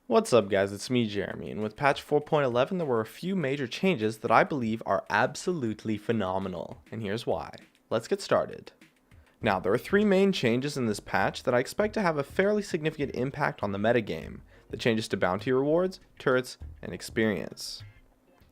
What's up guys, it's me Jeremy, and with patch 4.11 there were a few major changes that I believe are absolutely phenomenal, and here's why. Let's get started. Now there are three main changes in this patch that I expect to have a fairly significant impact on the metagame: the changes to bounty rewards, turrets, and experience.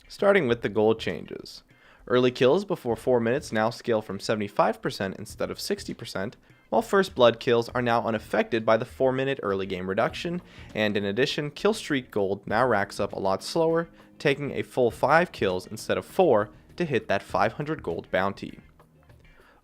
Starting with the gold changes. Early kills before 4 minutes now scale from 75% instead of 60%, while first blood kills are now unaffected by the 4-minute early game reduction, and in addition, kill streak gold now racks up a lot slower, taking a full 5 kills instead of 4 to hit that 500 gold bounty.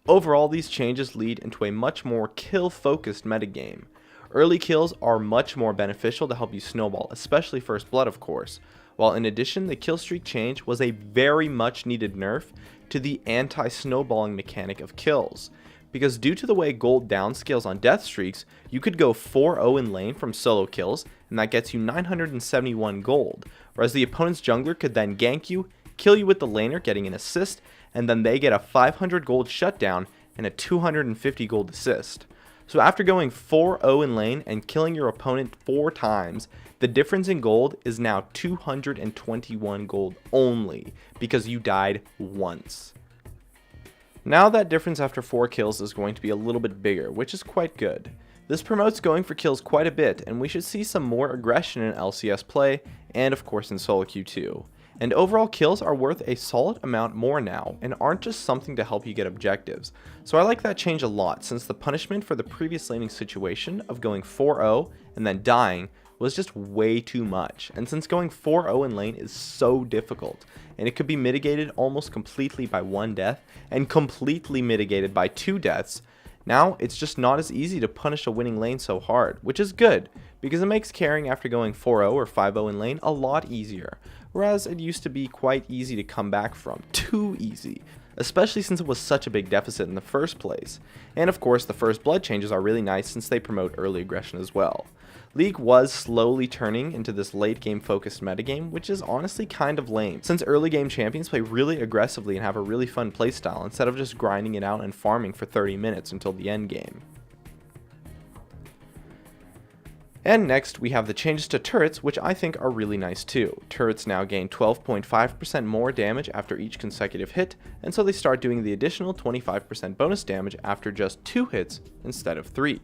Overall, these changes lead into a much more kill-focused metagame. Early kills are much more beneficial to help you snowball, especially first blood of course, while in addition the kill streak change was a very much needed nerf to the anti-snowballing mechanic of kills. Because due to the way gold downscales on death streaks, you could go 4-0 in lane from solo kills, and that gets you 971 gold, whereas the opponent's jungler could then gank you, kill you with the laner getting an assist, and then they get a 500 gold shutdown and a 250 gold assist. So after going 4-0 in lane and killing your opponent 4 times, the difference in gold is now 221 gold only, because you died once. Now that difference after 4 kills is going to be a little bit bigger, which is quite good. This promotes going for kills quite a bit, and we should see some more aggression in LCS play, and of course in solo queue too. And overall kills are worth a solid amount more now, and aren't just something to help you get objectives. So I like that change a lot, since the punishment for the previous laning situation of going 4-0 and then dying was just way too much, and since going 4-0 in lane is so difficult, and it could be mitigated almost completely by 1 death, and completely mitigated by 2 deaths, now it's just not as easy to punish a winning lane so hard, which is good, because it makes carrying after going 4-0 or 5-0 in lane a lot easier, whereas it used to be quite easy to come back from, too easy, especially since it was such a big deficit in the first place. And of course the first blood changes are really nice since they promote early aggression as well. League was slowly turning into this late game focused metagame, which is honestly kind of lame, since early game champions play really aggressively and have a really fun playstyle instead of just grinding it out and farming for 30 minutes until the end game. And next we have the changes to turrets, which I think are really nice too. Turrets now gain 12.5% more damage after each consecutive hit, and so they start doing the additional 25% bonus damage after just 2 hits instead of 3.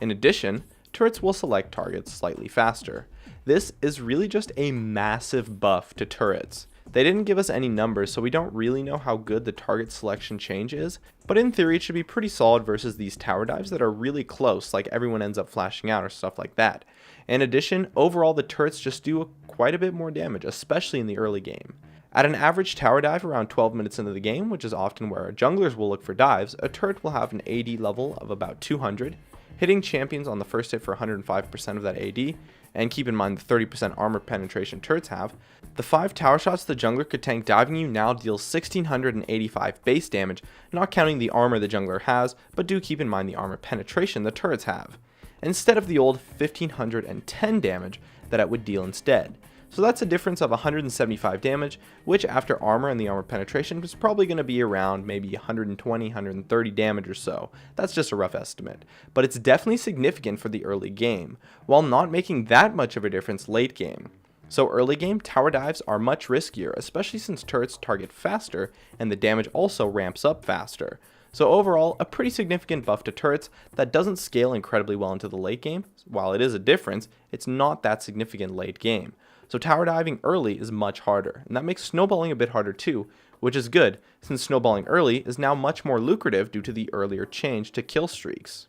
In addition, turrets will select targets slightly faster. This is really just a massive buff to turrets. They didn't give us any numbers, so we don't really know how good the target selection change is, but in theory it should be pretty solid versus these tower dives that are really close, like everyone ends up flashing out or stuff like that. In addition, overall the turrets just do quite a bit more damage, especially in the early game. At an average tower dive around 12 minutes into the game, which is often where our junglers will look for dives, a turret will have an AD level of about 200, hitting champions on the first hit for 105% of that AD, and keep in mind the 30% armor penetration turrets have. The 5 tower shots the jungler could tank diving you now deals 1685 base damage, not counting the armor the jungler has, but do keep in mind the armor penetration the turrets have, instead of the old 1510 damage that it would deal instead. So that's a difference of 175 damage, which after armor and the armor penetration is probably going to be around maybe 120, 130 damage or so. That's just a rough estimate, but it's definitely significant for the early game, while not making that much of a difference late game. So early game, tower dives are much riskier, especially since turrets target faster and the damage also ramps up faster. So overall, a pretty significant buff to turrets that doesn't scale incredibly well into the late game. While it is a difference, it's not that significant late game. So tower diving early is much harder, and that makes snowballing a bit harder too, which is good, since snowballing early is now much more lucrative due to the earlier change to kill streaks.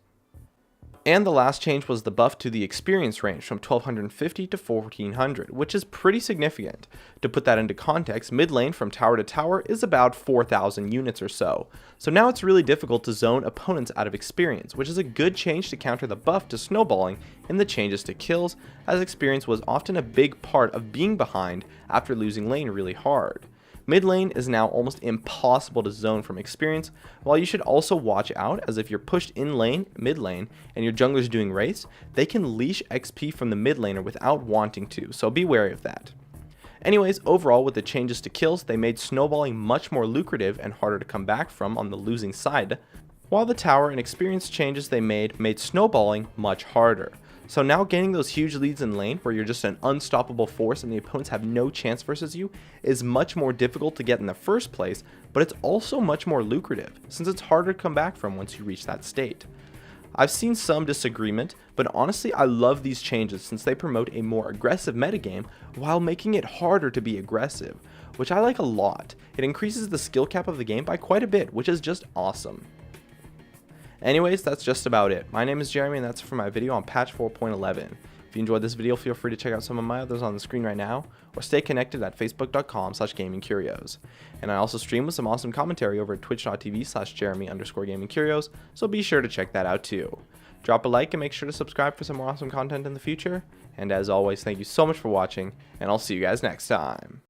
And the last change was the buff to the experience range from 1250 to 1400, which is pretty significant. To put that into context, mid lane from tower to tower is about 4000 units or so. So now it's really difficult to zone opponents out of experience, which is a good change to counter the buff to snowballing in the changes to kills, as experience was often a big part of being behind after losing lane really hard. Mid lane is now almost impossible to zone from experience, while you should also watch out, as if you're pushed in lane, mid lane, and your jungler's doing wraiths, they can leash XP from the mid laner without wanting to, so be wary of that. Anyways, overall with the changes to kills, they made snowballing much more lucrative and harder to come back from on the losing side, while the tower and experience changes they made snowballing much harder. So now gaining those huge leads in lane where you're just an unstoppable force and the opponents have no chance versus you is much more difficult to get in the first place, but it's also much more lucrative since it's harder to come back from once you reach that state. I've seen some disagreement, but honestly I love these changes since they promote a more aggressive metagame while making it harder to be aggressive, which I like a lot. It increases the skill cap of the game by quite a bit, which is just awesome. Anyways, that's just about it. My name is Jeremy and that's it for my video on patch 4.11. If you enjoyed this video, feel free to check out some of my others on the screen right now, or stay connected at facebook.com/gamingcurios. And I also stream with some awesome commentary over at twitch.tv/Jeremy_gamingcurios, so be sure to check that out too. Drop a like and make sure to subscribe for some more awesome content in the future. And as always, thank you so much for watching, and I'll see you guys next time.